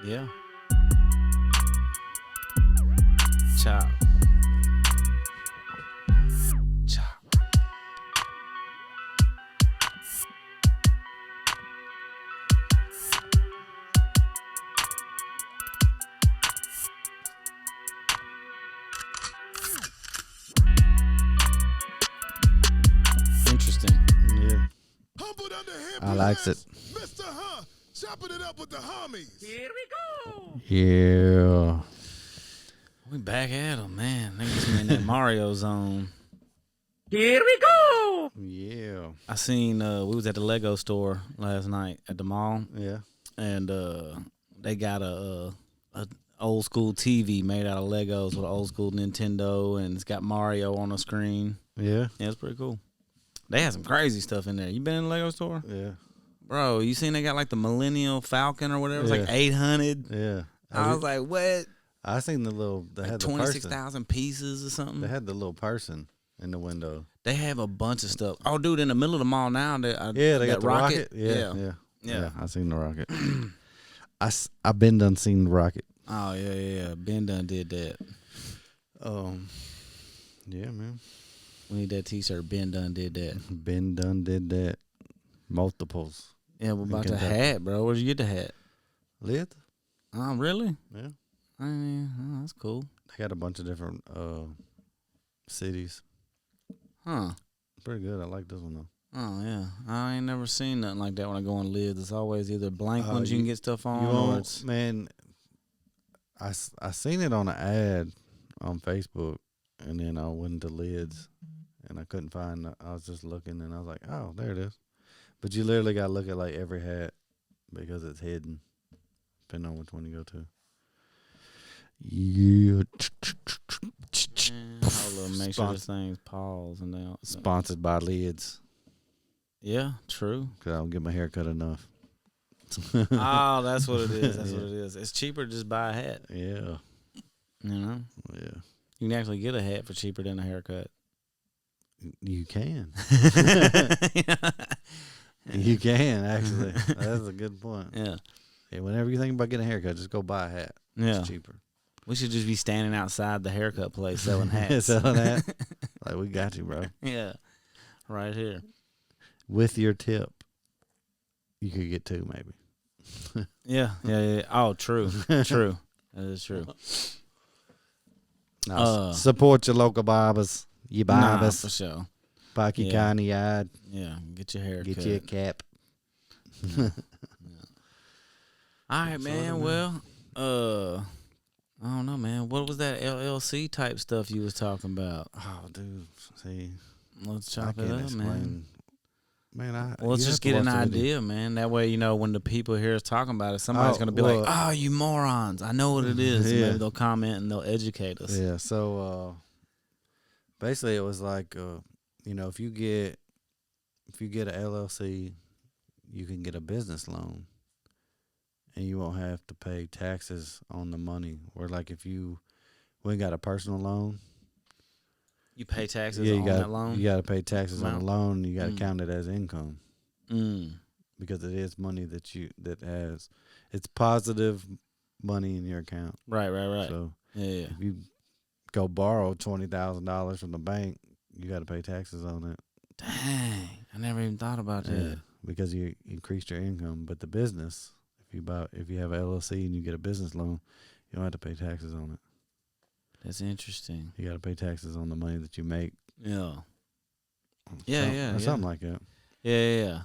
Yeah. Chop. Chop. Interesting. Yeah. Humbled under him I likes it. Mr. Huh, chopping it up with the HuHmies. Here we go. Yeah. We back at him, man. Niggas in that Mario zone. Here we go. Yeah. I seen we was at the Lego store last night at the mall, Yeah. and they got a old school TV made out of Legos with an old school Nintendo, and it's got Mario on the screen. Yeah. Yeah, it's pretty cool. They had some crazy stuff in there. You been in the Lego store? Yeah. Bro, you seen they got like the Millennial Falcon or whatever? It's like 800. Yeah. I was like, what? I seen the little. They Like had the person. 26,000 pieces or something? They had the little person in the window. They have a bunch of stuff. Oh, dude, in the middle of the mall now. They that got the rocket. Yeah. Yeah. I seen the rocket. I been done seen the rocket. Oh, yeah. Ben done did that. Yeah, man. We need that T-shirt. Ben done did that. Been done did that. Multiples. Yeah, what about the Kentucky. hat, bro? Where'd you get the hat? Lit? Oh, really? Yeah. I mean, oh, that's cool. They got a bunch of different cities. Huh. Pretty good. I like this one though. Oh, yeah. I ain't never seen nothing like that when I go on lids. It's always either blank ones you you- can get stuff You on or won't, it's... man. I seen it on an ad on Facebook, and then I went to lids, and I couldn't find. I was just looking, and I was like, "Oh, there it is." But you literally got to look at like every hat because it's hidden, depending on which one you go to. Yeah. Hold on, make sure this thing's paused and now. Sponsored by lids, Yeah, true. because I don't get my hair cut enough. Oh, that's what it is. That's Yeah. what it is. It's cheaper to just buy a hat. Yeah. You know, Yeah. you can actually get a hat for cheaper than a haircut. You can. You can, actually. That's a good point. Yeah, Yeah, whenever you think about getting a haircut, just go buy a hat. yeah. It's cheaper. We should just be standing outside the haircut place selling hats. Selling that. Like, we got you, bro. Yeah, right here. With your tip, you could get two, maybe. Yeah. Oh, true. True. That is true. No, support your local barbers. Your Nah, barbers. for sure. Park your Yeah. car in the yard. Yeah, get your hair Get cut. you a cap. All right, man. Well, I don't know, man. What was that LLC type stuff you was talking about? Oh, dude. See, Let's I chop it can't up, explain. man. Man, Well, let's you just have to get an watch the video. idea, man. That way, you know, when the people hear us talking about it, somebody's going to be like, oh, you morons. I know what it is. And Yeah. maybe they'll comment and they'll educate us. Yeah, so basically it was like you know, if you get an LLC, you can get a business loan and you won't have to pay taxes on the money. Where like if you went got a personal loan, You pay taxes you on got that loan? you got to pay taxes on amount? the loan, and you got to Mm. count it as income because it is money that has it's positive money in your account. Right. So Yeah. if you go borrow $20,000 from the bank, you got to pay taxes on it. Dang. I never even thought about that. Because you increased your income. But the business, if you have an LLC and you get a business loan, you don't have to pay taxes on it. That's interesting. You got to pay taxes on the money that you make. Yeah. Or something like that. Yeah.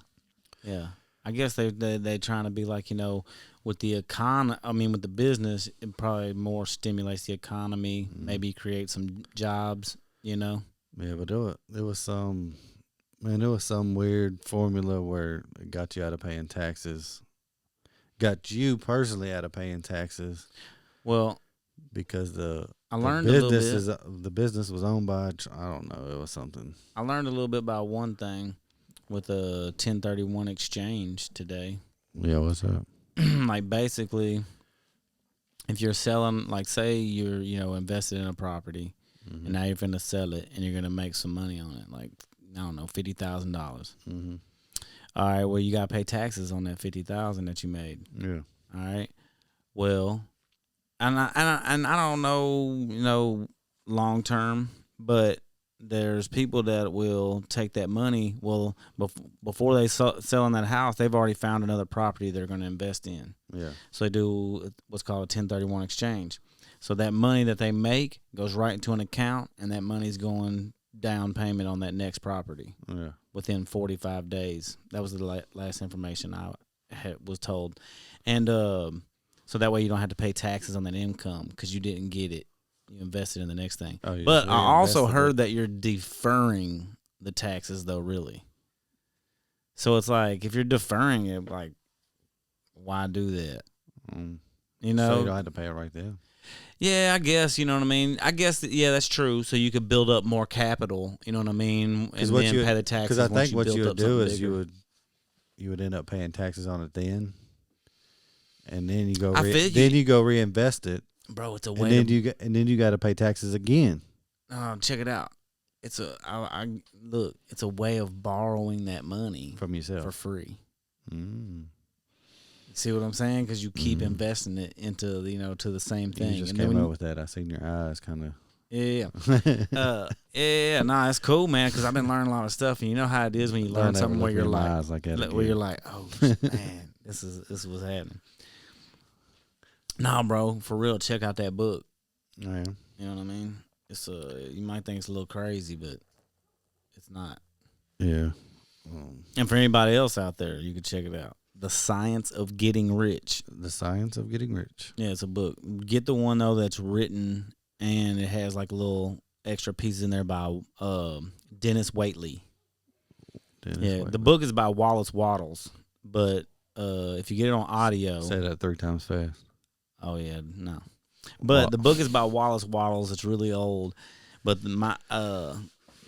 I guess they trying to be like, you know, with the with the business, it probably more stimulates the economy, maybe create some jobs, you know. Yeah, but there was some weird formula where it got you out of paying taxes. Got you personally out of paying taxes. Well, Because I learned a little bit. The business was owned by, I don't know, it was something. I learned a little bit about one thing with a 1031 exchange today. Yeah, what's up? Like basically, if you're selling, like say you're, you know, invested in a property and now you're finna sell it and you're gonna make some money on it, like I don't know, $50,000. Mm-hmm. All right, well you gotta pay taxes on that $50,000 that you made. Yeah. All right, Well, and I don't know, long term, but there's people that will take that money. Well, before they selling that house, they've already found another property they're going to invest in. Yeah. So they do what's called a 1031 exchange. So that money that they make goes right into an account, and that money's going down payment on that next property. Yeah. Within 45 days. That was the last information I was told. And so that way you don't have to pay taxes on that income because you didn't get it. You invested in the next thing. Oh, but I also heard that you're deferring the taxes, though, really. So it's like, if you're deferring it, like, why do that? So you don't have to pay it right there. Yeah, I guess, you know what I mean? I guess, that's true. So you could build up more capital, you know what I mean? And then pay the taxes. Because I think what you would do is bigger. you would end up paying taxes on it then. And then you go you go reinvest it. Bro, it's a way. And then you got to pay taxes again. Check it out. It's it's a way of borrowing that money from yourself for free. Mm. See what I'm saying? Because you keep investing it into to the same thing. You just came up with that. I seen your eyes kind of. Yeah. It's cool, man. Because I've been learning a lot of stuff, and you know how it is when you learn something where you're like oh man, this is what's happening. Nah, bro, for real, check out that book. Oh, yeah. You know what I mean? It's you might think it's a little crazy, but it's not. Yeah. And for anybody else out there, you can check it out. The Science of Getting Rich. The Science of Getting Rich. Yeah, it's a book. Get the one though that's written and it has like little extra pieces in there by Dennis Waitley. The book is by Wallace Wattles, but if you get it on audio, say that 3 times fast. Oh yeah, no. But the book is by Wallace Wattles. It's really old, but the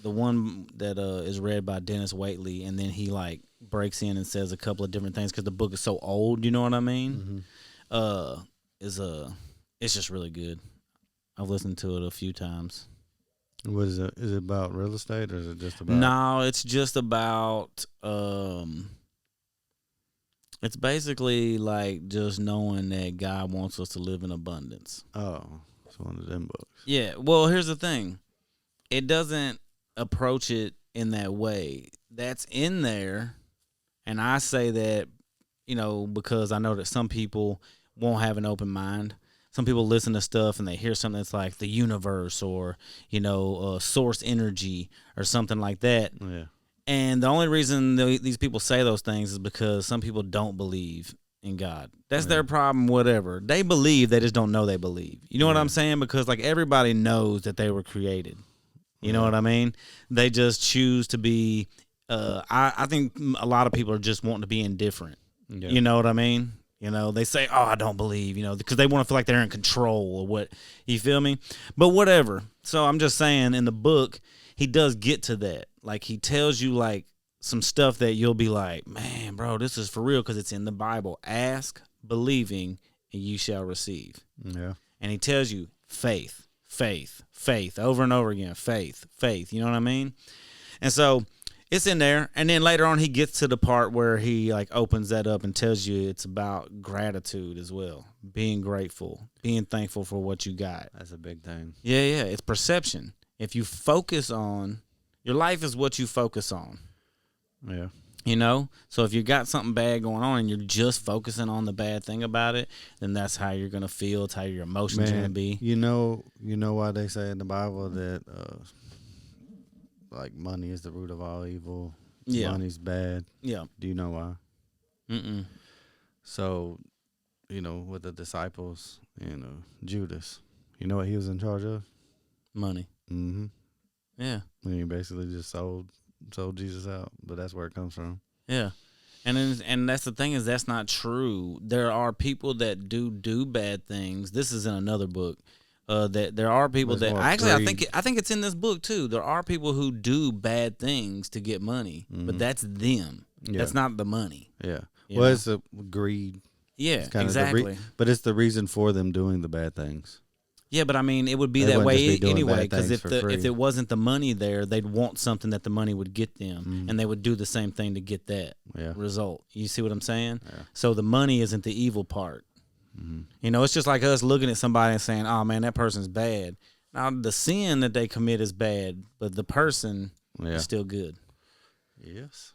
one that is read by Dennis Waitley, and then he like breaks in and says a couple of different things because the book is so old. You know what I mean? Mm-hmm. It's just really good. I've listened to it a few times. What is it? Is it about real estate or is it just about? No, it's just about. It's basically like just knowing that God wants us to live in abundance. Oh, it's one of them books. Yeah. Well, here's the thing. It doesn't approach it in that way. That's in there. And I say that, because I know that some people won't have an open mind. Some people listen to stuff and they hear something that's like the universe or, source energy or something like that. Yeah. And the only reason these people say those things is because some people don't believe in God. That's their problem, whatever. They believe, they just don't know they believe. You know what I'm saying? Because, like, everybody knows that they were created. You know what I mean? They just choose to be I think a lot of people are just wanting to be indifferent. Yeah. You know what I mean? They say, oh, I don't believe, because they want to feel like they're in control or what. You feel me? But whatever. So I'm just saying in the book, he does get to that. Like, he tells you, like, some stuff that you'll be like, man, bro, this is for real because it's in the Bible. Ask, believing, and you shall receive. Yeah. And he tells you faith, faith, faith, over and over again, faith, faith. You know what I mean? And so it's in there. And then later on, he gets to the part where he, like, opens that up and tells you it's about gratitude as well, being grateful, being thankful for what you got. That's a big thing. Yeah. It's perception. If you focus on, your life is what you focus on. Yeah. So if you got something bad going on and you're just focusing on the bad thing about it, then that's how you're going to feel. It's how your emotions are going to be. You know why they say in the Bible that, like, money is the root of all evil. Yeah. Money's bad. Yeah. Do you know why? Mm-mm. So, with the disciples, Judas, you know what he was in charge of? Money. Mm-hmm. Yeah. And he basically just sold Jesus out, but that's where it comes from. Yeah. And that's the thing is that's not true. There are people that do bad things. This is in another book. That there are people that actually I think it's in this book too. There are people who do bad things to get money, but that's them. Yeah. That's not the money. Yeah. It's a greed. Yeah, exactly. But it's the reason for them doing the bad things. Yeah, but I mean, it would be that way anyway. Because if it wasn't the money there, they'd want something that the money would get them, and they would do the same thing to get that result. You see what I'm saying? Yeah. So the money isn't the evil part. You know, it's just like us looking at somebody and saying, "Oh man, that person's bad." Now the sin that they commit is bad, but the person is still good. Yes.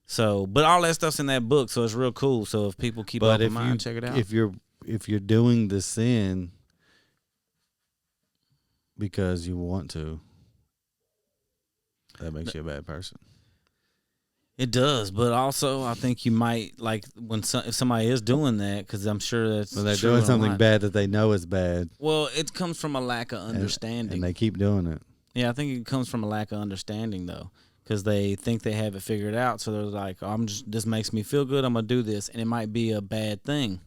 So, but all that stuff's in that book, so it's real cool. So if people keep open mind, check it out. If you're doing the sin because you want to, that makes you a bad person. It does, but also I think you might like if somebody is doing that, because I'm sure that's when they're true doing in something life. bad that they know is bad. Well, it comes from a lack of understanding, and they keep doing it. Yeah, I think it comes from a lack of understanding though, because they think they have it figured out. So they're like, oh, this makes me feel good. I'm gonna do this, and it might be a bad thing,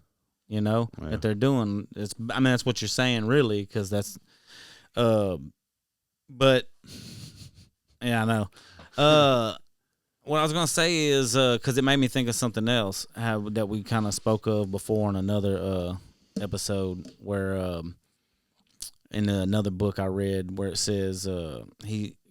you know, that they're doing. That's what you're saying, really, because that's, but yeah, I know. What I was gonna say is, because it made me think of something else that we kind of spoke of before in another episode, where in another book I read, where it says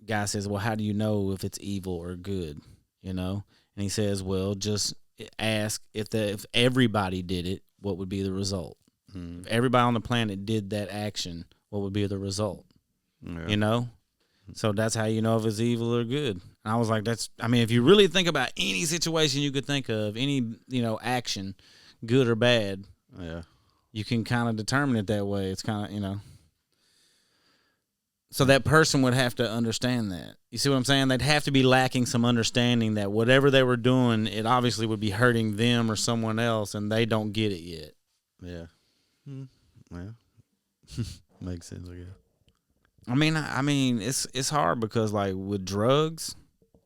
guy says, well, how do you know if it's evil or good? You know, and he says, well, just ask if everybody did it, what would be the result? If everybody on the planet did that action, what would be the result? Yeah. You know. So that's how you know if it's evil or good. And I was like, if you really think about any situation you could think of, any, action, good or bad, you can kind of determine it that way. It's kind of, So that person would have to understand that. You see what I'm saying? They'd have to be lacking some understanding that whatever they were doing, it obviously would be hurting them or someone else, and they don't get it yet. Yeah. Yeah. Makes sense, I guess. I mean, it's hard because like with drugs,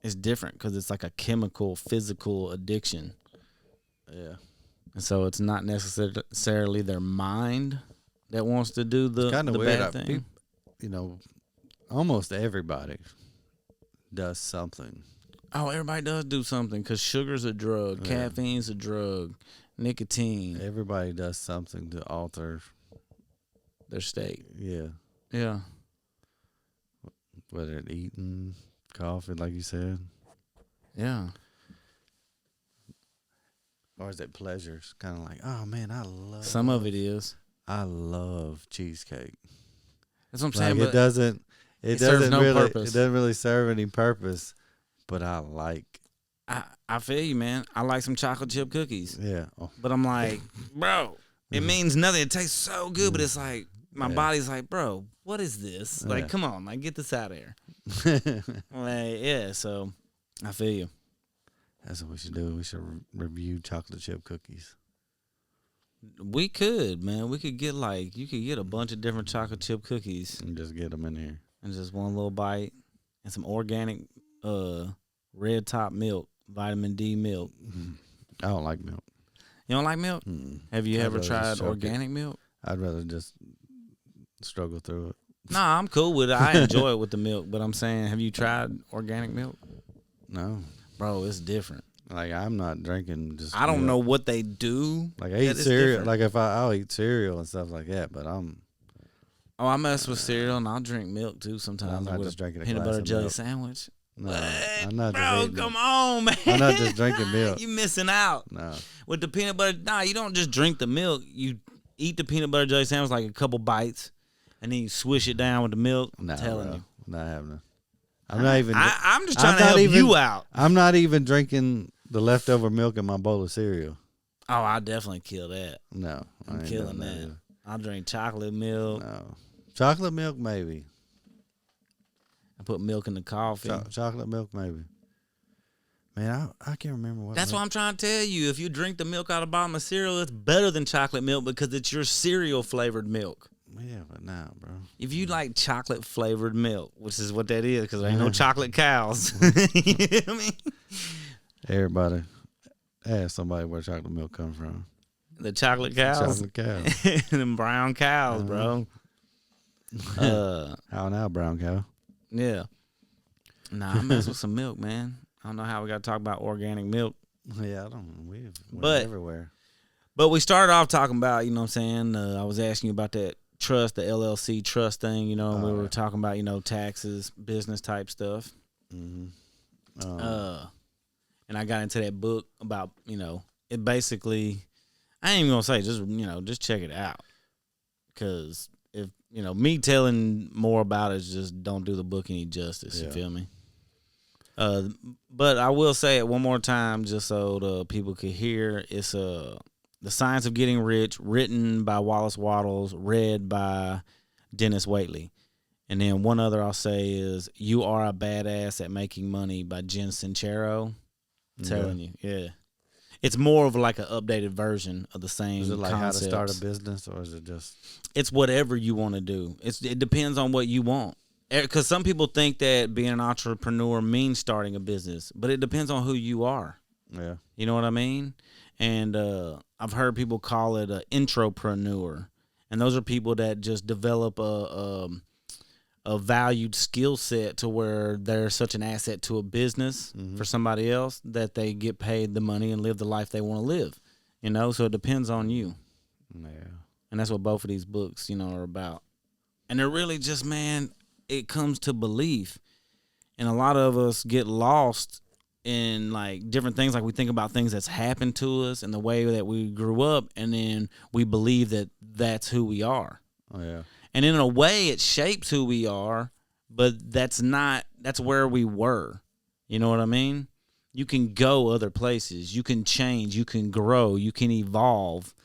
it's different because it's like a chemical, physical addiction. Yeah, and so it's not necessarily their mind that wants to do the kind of the weird. bad thing. Almost everybody does something. Oh, everybody does do something because sugar's a drug, caffeine's a drug, nicotine. Everybody does something to alter their state. Yeah. Yeah. Whether it's eating, coffee, like you said. Yeah. Or is it pleasures? Kind of like, oh man, some of it is. I love cheesecake. That's what I'm saying. But it serves no purpose. It doesn't really serve any purpose. But I like. I feel you, man. I like some chocolate chip cookies. Yeah. But I'm like, bro, it means nothing. It tastes so good, but it's like my body's like, bro, what is this? Like, come on, like get this out of here. So I feel you. That's what we should do. We should review chocolate chip cookies. We could, man. We could get you could get a bunch of different chocolate chip cookies and just get them in here. And just one little bite and some organic red top milk, vitamin D milk. I don't like milk. You don't like milk? Have you ever tried organic milk? I'd rather just struggle through it. Nah, I'm cool with it. I enjoy it with the milk, but I'm saying, have you tried organic milk? No. Bro, it's different. Like, I'm not drinking just I don't know what they do. Like, I eat cereal. Like, I'll eat cereal and stuff like that, but I mess with cereal and I'll drink milk too sometimes. I'm not just drinking a peanut butter jelly milk. sandwich. No, I'm not bro, come on, man. I'm not just drinking milk. You missing out. No. With the peanut butter, you don't just drink the milk. You eat the peanut butter jelly sandwich like a couple bites, and then you swish it down with the milk. I'm telling you. Not having it. I'm not even. I'm just trying to help you out. I'm not even drinking the leftover milk in my bowl of cereal. Oh, I'll definitely kill that. No. I'm killing that. I'll drink chocolate milk. No. Chocolate milk, maybe. I put milk in the coffee. Chocolate milk, maybe. Man, I can't remember what. That's what I'm trying to tell you. If you drink the milk out of the bottom of cereal, it's better than chocolate milk because it's your cereal flavored milk. Yeah, but now, bro. If you like chocolate flavored milk, which is what that is, because there ain't no chocolate cows. You know what I mean? Everybody, ask somebody where chocolate milk comes from. The chocolate cows. Chocolate cows. Them brown cows, bro. How now, brown cow? Yeah. Nah, I mess with some milk, man. I don't know how we got to talk about organic milk. Yeah, I don't. We're everywhere. But we started off talking about, you know what I'm saying? I was asking you about that trust, the LLC trust thing, and we were talking about, taxes, business type stuff. Mm-hmm. And I got into that book about, it basically, I ain't even gonna say just check it out, because if me telling more about it just don't do the book any justice. You feel me? But I will say it one more time just so the people could hear. It's The Science of Getting Rich, written by Wallace Wattles, read by Dennis Waitley. And then one other I'll say is You Are a Badass at Making Money by Jen Sincero. I'm telling you, yeah. It's more of like an updated version of the same Is it like concepts. how to start a business, or is it just? It's whatever you want to do. It depends on what you want. Because some people think that being an entrepreneur means starting a business, but it depends on who you are. Yeah. You know what I mean? And I've heard people call it an intropreneur, and those are people that just develop a valued skill set to where they're such an asset to a business for somebody else that they get paid the money and live the life they want to live. So it depends on you. Yeah. And that's what both of these books, are about. And they're really just, man, it comes to belief. And a lot of us get lost in like different things. Like we think about things that's happened to us and the way that we grew up, and then we believe that that's who we are. Oh yeah. And in a way it shapes who we are, but that's where we were. You know what I mean? You can go other places. You can change. You can grow. You can evolve.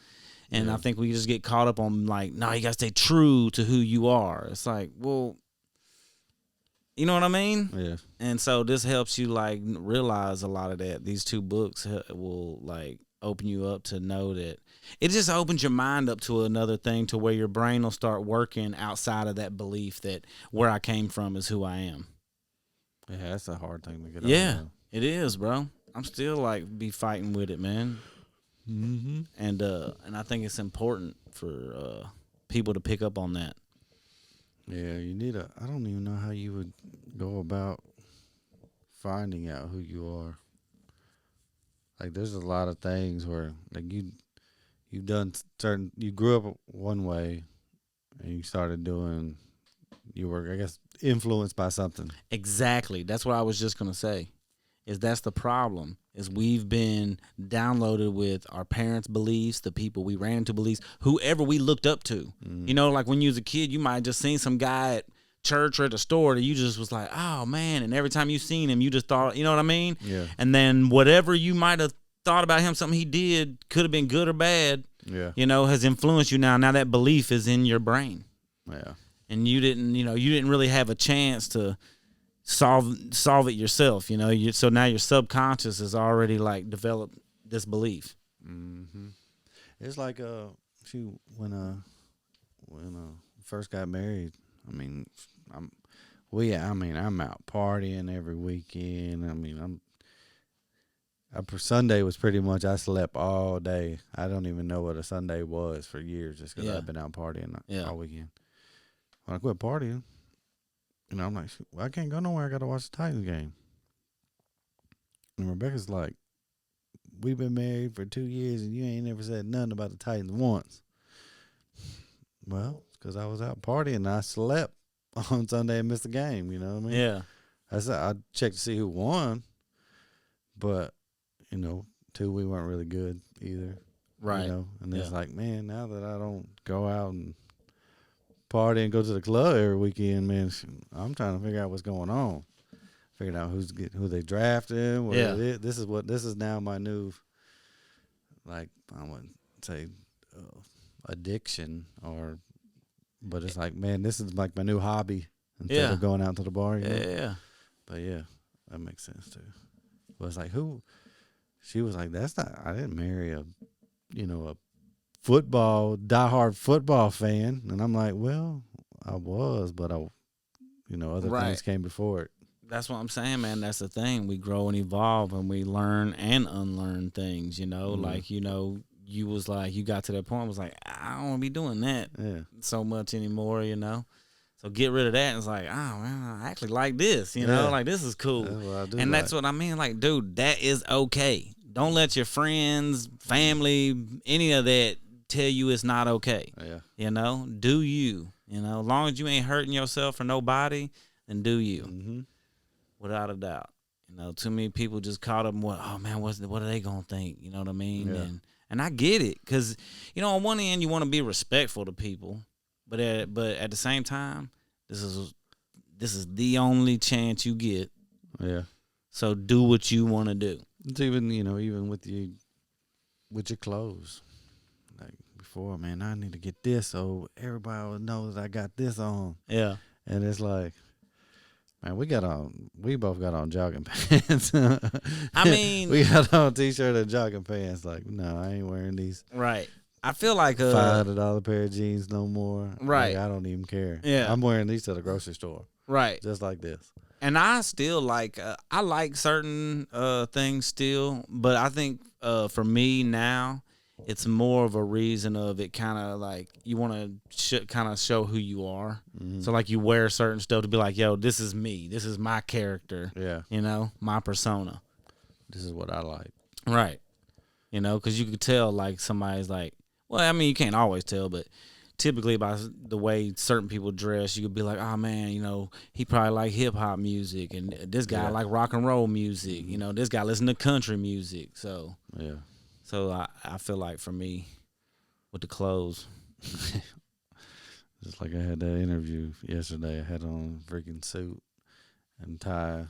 And I think we just get caught up on like, no, you got to stay true to who you are. It's like, well, you know what I mean? Yeah. And so this helps you like realize a lot of that. These two books will like open you up to know that it just opens your mind up to another thing, to where your brain will start working outside of that belief that where I came from is who I am. Yeah, that's a hard thing to get Yeah, over. it is, bro. I'm still like be fighting with it, man. Mm-hmm. And I think it's important for people to pick up on that. Yeah, you need I don't even know how you would go about finding out who you are. Like, there's a lot of things where, like, you've done you grew up one way, and you started doing, you were, I guess, influenced by something. Exactly. That's what I was just gonna say. That's the problem. Is we've been downloaded with our parents' beliefs, the people we ran into beliefs, whoever we looked up to. Like when you was a kid, you might have just seen some guy at church or at the store that you just was like, oh man, and every time you seen him, you just thought, you know what I mean? Yeah. And then whatever you might have thought about him, something he did, could have been good or bad, has influenced you now. Now that belief is in your brain. Yeah. And you didn't really have a chance to solve it yourself, so now your subconscious has already like developed this belief. Mm-hmm. It's like when first got married, I mean, I'm out partying every weekend. I mean, Sunday was pretty much, I slept all day. I don't even know what a Sunday was for years, just because I've been out partying all weekend. When I quit partying, I'm like, I can't go nowhere. I got to watch the Titans game. And Rebecca's like, we've been married for 2 years and you ain't never said nothing about the Titans once. Well, it's because I was out partying and I slept on Sunday and missed the game. You know what I mean? Yeah. I checked to see who won, but, 2, we weren't really good either. Right. And it's like, man, now that I don't go out and party and go to the club every weekend, man, I'm trying to figure out what's going on. Figuring out who they drafted. This is now my new, like, I wouldn't say addiction, but it's like, man, this is like my new hobby instead of going out to the bar. Yeah. But yeah, that makes sense too. But it's like, who? She was like, I didn't marry a diehard football fan. And I'm like, well, I was, but other things came before it. That's what I'm saying, man. That's the thing. We grow and evolve, and we learn and unlearn things, like, you was like, you got to that point, was like, I don't want to be doing that so much anymore, So get rid of that. And it's like, oh man, I actually like this, like this is cool. That's what I do. And that's what I mean. Like, dude, that is okay. Don't let your friends, family, any of that tell you it's not okay. Yeah. Do you, as long as you ain't hurting yourself or nobody, then do you. Mm-hmm. Without a doubt. Too many people just caught up in what are they going to think? You know what I mean? Yeah. And I get it, because, on one end you want to be respectful to people, but at the same time, this is the only chance you get. Yeah. So do what you want to do. It's even, even with your clothes. Like before, man, I need to get this so everybody will know that I got this on. Yeah. And it's like, man, we both got on jogging pants. I mean, we got on t-shirt and jogging pants. Like, no, I ain't wearing these right. I feel like $500 pair of jeans no more. Right. Like, I don't even care. Yeah. I'm wearing these to the grocery store. Right. Just like this. And I still like I like certain things still, but I think for me now, it's more of a reason of it kind of like you want to kind of show who you are. Mm-hmm. So like you wear certain stuff to be like, yo, this is me. This is my character. Yeah. My persona. This is what I like. Right. Because you could tell like somebody's like, well, I mean, you can't always tell, but typically by the way certain people dress, you could be like, oh man, he probably like hip hop music, and this guy like rock and roll music. This guy listen to country music. So yeah. So I feel like for me, with the clothes, just like I had that interview yesterday, I had on a freaking suit and tie.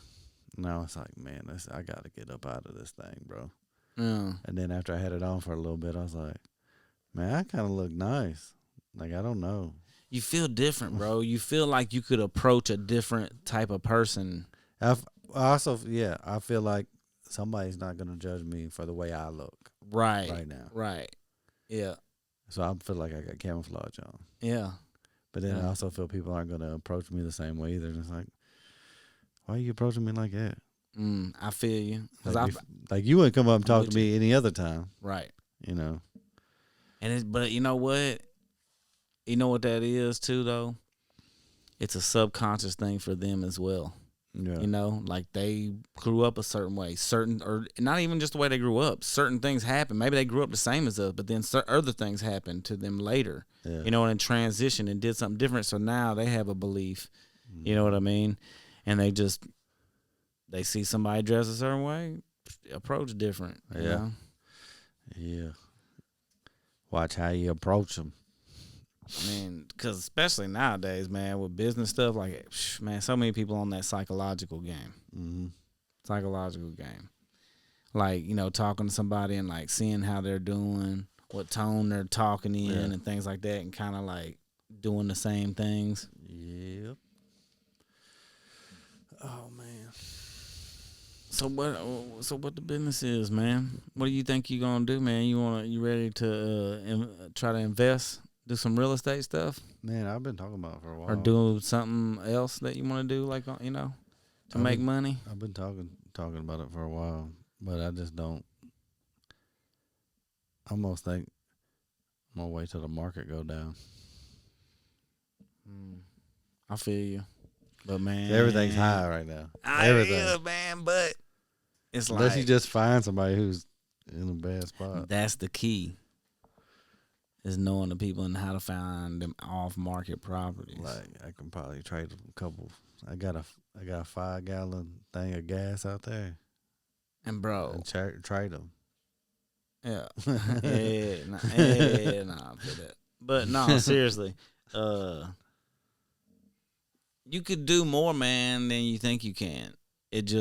Now it's like, man, I got to get up out of this thing, bro. yeah, And then after I had it on for a little bit, I was like, man, I kind of look nice. Like, I don't know. you feel different, bro. You feel like you could approach a different type of person. I feel like somebody's not going to judge me for the way I look right now. Right. Yeah. So I feel like I got camouflage on. Yeah. But then Yeah. I also feel people aren't going to approach me the same way either. And it's like, why are you approaching me like that? I feel you. Like you wouldn't come up and talk to me any other time. Right. And But you know what? You know what that is too, though? It's a subconscious thing for them as well. yeah. Like they grew up a certain way, or not even just the way they grew up. Certain things happen. Maybe they grew up the same as us, but then other things happened to them later, Yeah. and transitioned and did something different. So now they have a belief, you know what I mean? And they see somebody dress a certain way, approach different. you Yeah. know? Yeah. Watch how you approach them. I mean, because especially nowadays, man, with business stuff, like, man, so many people on that psychological game. Mm-hmm. Psychological game. Like, talking to somebody and, like, seeing how they're doing, what tone they're talking in and things like that, and kind of, like, doing the same things. Yep. Oh, man. So what the business is, man? What do you think you're going to do, man? You ready to try to invest? Do some real estate stuff, Man, I've been talking about it for a while. or do something else that you want to do, like to make money. I've been talking about it for a while, but I just don't. I almost think I'm gonna wait till the market go down. I feel you, but man, Everything's high right now. Everything, Yeah, man, but it's unless like you just find somebody who's in a bad spot. that's the key. Is knowing the people and how to find them off-market properties. Like I can probably trade a couple. I got a 5-gallon thing of gas out there, And bro, and trade them. yeah, nah, I feel that. But no, seriously, you could do more, man, than you think you can. It's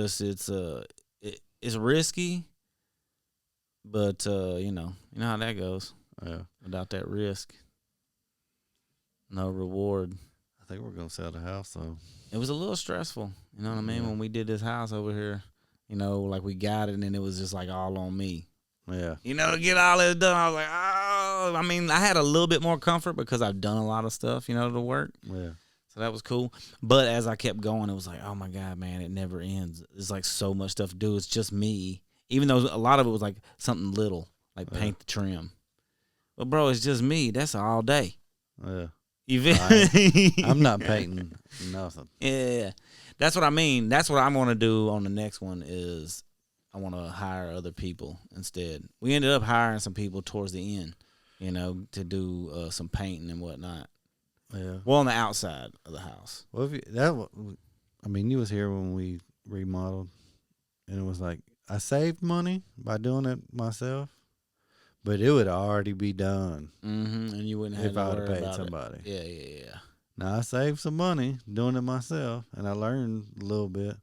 risky, but you know how that goes. Yeah, Without that risk, no reward. I think we're gonna sell the house though. It was a little stressful, you know what I mean? Yeah. When we did this house over here, like we got it and it was just like all on me. Yeah, To get all this done, I was like, oh. I mean, I had a little bit more comfort because I've done a lot of stuff, to work. yeah, So that was cool. But as I kept going, it was like, oh my God, man, it never ends. There's like so much stuff to do. It's just me. Even though a lot of it was like something little, like paint the trim. But bro, it's just me. That's all day. yeah. You feel I'm not painting nothing. Yeah. That's what I mean. That's what I'm going to do on the next one is I want to hire other people instead. We ended up hiring some people towards the end, to do some painting and whatnot. Yeah. Well, on the outside of the house. Well, you was here when we remodeled, and it was like I saved money by doing it myself, but it would already be done And you wouldn't have if to I would worry have paid about somebody. it. Yeah. Now I saved some money doing it myself, and I learned a little bit,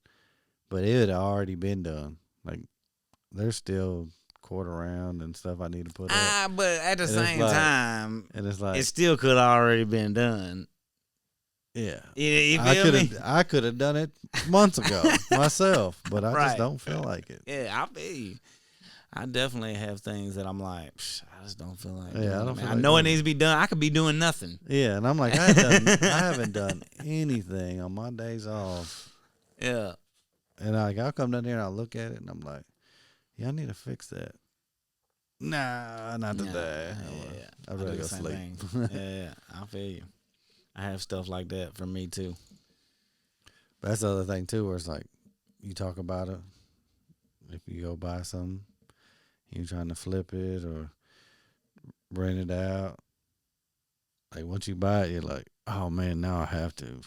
but it had already been done. Like there's still quarter round and stuff I need to put up, But at the And it's same like- time, and it's like, it still could have already been done. yeah, You feel me? I could have done it months ago myself, but I Right. just don't feel like it. Yeah, I feel you. I definitely have things that I'm like, I just don't feel like. Yeah, doing I it, don't man. feel I like know it doing it. needs to be done. I could be doing nothing. Yeah, and I'm like, I haven't done anything on my days off, Yeah. and I'll come down there and I'll look at it and I'm like, yeah, I need to fix that. Nah, not today. Yeah. I'd I do rather the go same sleep. thing. Yeah, I feel you. I have stuff like that for me too. But that's the other thing too, where it's like you talk about it. If you go buy something, you're trying to flip it or rent it out. Like once you buy it, you're like, oh man, now I have to.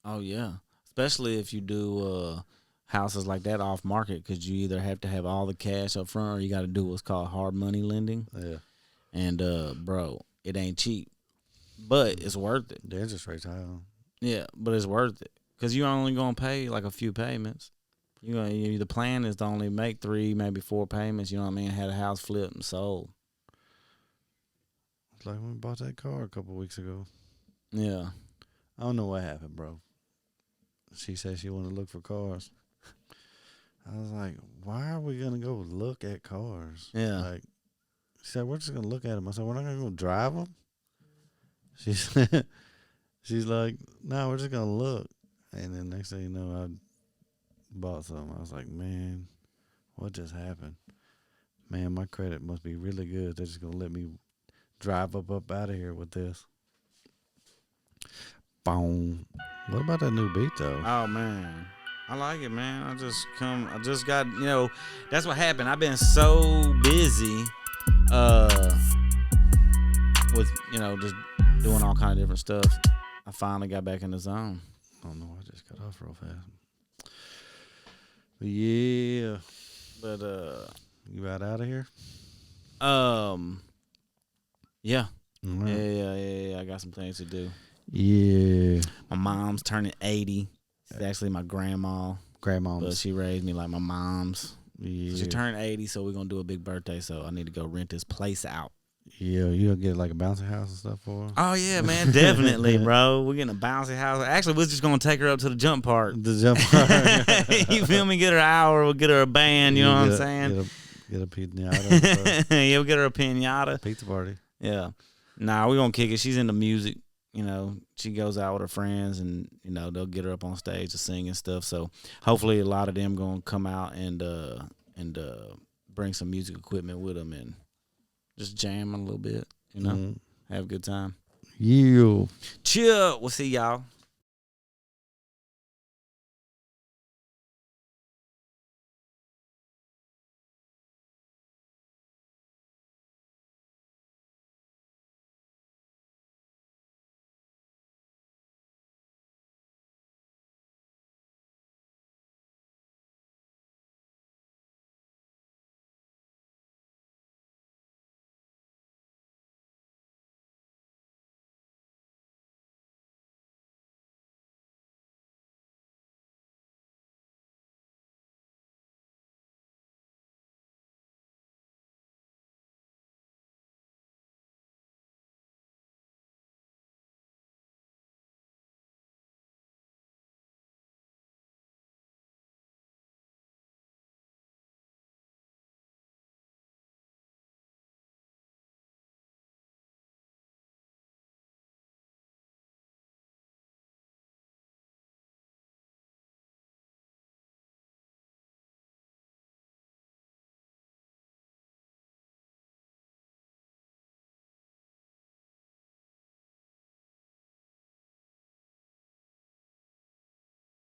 Oh yeah, especially if you do houses like that off market, because you either have to have all the cash up front or you got to do what's called hard money lending. Yeah, And bro, it ain't cheap, but it's worth it. the interest rate's high. Yeah, but it's worth it because you're only gonna pay like a few payments. The plan is to only make 3, maybe 4 payments. You know what I mean? Had a house flipped and sold. It's like when we bought that car a couple weeks ago. Yeah. I don't know what happened, bro. She said she wanted to look for cars. I was like, why are we going to go look at cars? Yeah. Like, she said, we're just going to look at them. I said, we're not going to go drive them? She said, she's like, no, we're just going to look. And then next thing you know, I bought something. I was like, man, what just happened? Man, my credit must be really good. They're just going to let me drive up out of here with this. Boom. What about that new beat, though? Oh man, I like it, man. I just got, that's what happened. I've been so busy, with just doing all kind of different stuff. I finally got back in the zone. I don't know. I just got off real fast. But yeah. But You out of here? yeah. All right. Yeah. I got some things to do. Yeah. My mom's turning 80. She's actually my grandma, but Grandma's. she raised me like my mom's. Yeah. She turned 80, so we're gonna do a big birthday. So I need to go rent this place out. Yeah. You gonna get like a bouncy house and stuff for her? Oh yeah, man, definitely, bro. We're getting a bouncy house. Actually, we're just gonna take her up to the jump park. The jump park. You feel me? Get her an hour. We'll get her a band. You know what I'm saying? Get a pinata. Yeah, we'll get her a pinata. Pizza party. Yeah. Nah, we're gonna kick it. She's into music. She goes out with her friends, and they'll get her up on stage to sing and stuff. So hopefully, a lot of them gonna come out and bring some music equipment with them and just jam a little bit. Have a good time. Yeah. Chill. We'll see y'all.